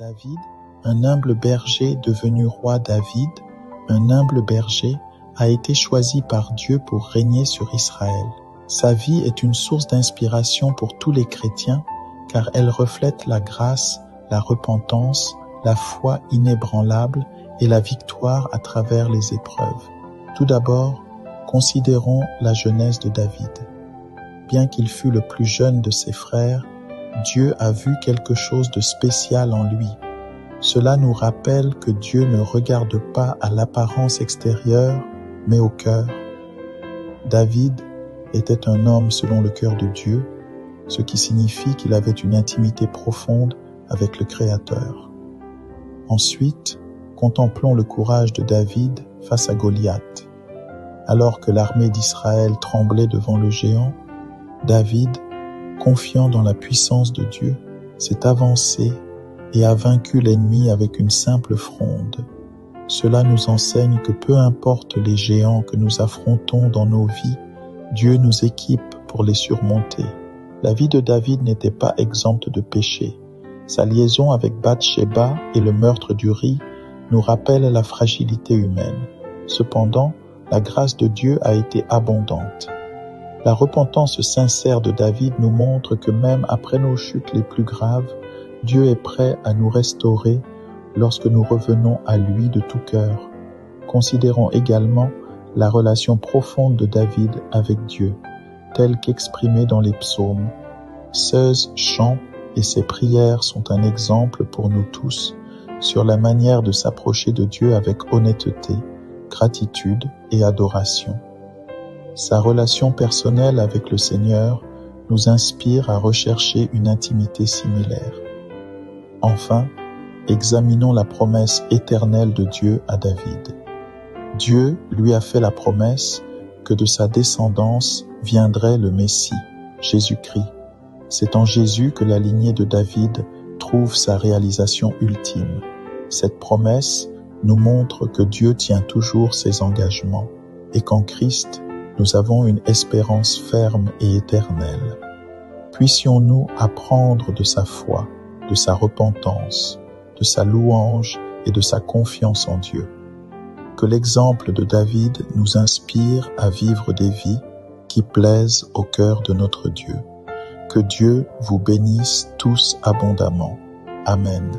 David, un humble berger devenu roi David, un humble berger, a été choisi par Dieu pour régner sur Israël. Sa vie est une source d'inspiration pour tous les chrétiens car elle reflète la grâce, la repentance, la foi inébranlable et la victoire à travers les épreuves. Tout d'abord, considérons la jeunesse de David. Bien qu'il fût le plus jeune de ses frères, Dieu a vu quelque chose de spécial en lui. Cela nous rappelle que Dieu ne regarde pas à l'apparence extérieure, mais au cœur. David était un homme selon le cœur de Dieu, ce qui signifie qu'il avait une intimité profonde avec le Créateur. Ensuite, contemplons le courage de David face à Goliath. Alors que l'armée d'Israël tremblait devant le géant, David, confiant dans la puissance de Dieu, s'est avancé et a vaincu l'ennemi avec une simple fronde. Cela nous enseigne que peu importe les géants que nous affrontons dans nos vies, Dieu nous équipe pour les surmonter. La vie de David n'était pas exempte de péché. Sa liaison avec Bathsheba et le meurtre d'Uri nous rappellent la fragilité humaine. Cependant, la grâce de Dieu a été abondante. La repentance sincère de David nous montre que même après nos chutes les plus graves, Dieu est prêt à nous restaurer lorsque nous revenons à lui de tout cœur. Considérons également la relation profonde de David avec Dieu, telle qu'exprimée dans les psaumes. Ces chants et ses prières sont un exemple pour nous tous sur la manière de s'approcher de Dieu avec honnêteté, gratitude et adoration. Sa relation personnelle avec le Seigneur nous inspire à rechercher une intimité similaire. Enfin, examinons la promesse éternelle de Dieu à David. Dieu lui a fait la promesse que de sa descendance viendrait le Messie, Jésus-Christ. C'est en Jésus que la lignée de David trouve sa réalisation ultime. Cette promesse nous montre que Dieu tient toujours ses engagements et qu'en Christ, nous avons une espérance ferme et éternelle. Puissions-nous apprendre de sa foi, de sa repentance, de sa louange et de sa confiance en Dieu. Que l'exemple de David nous inspire à vivre des vies qui plaisent au cœur de notre Dieu. Que Dieu vous bénisse tous abondamment. Amen.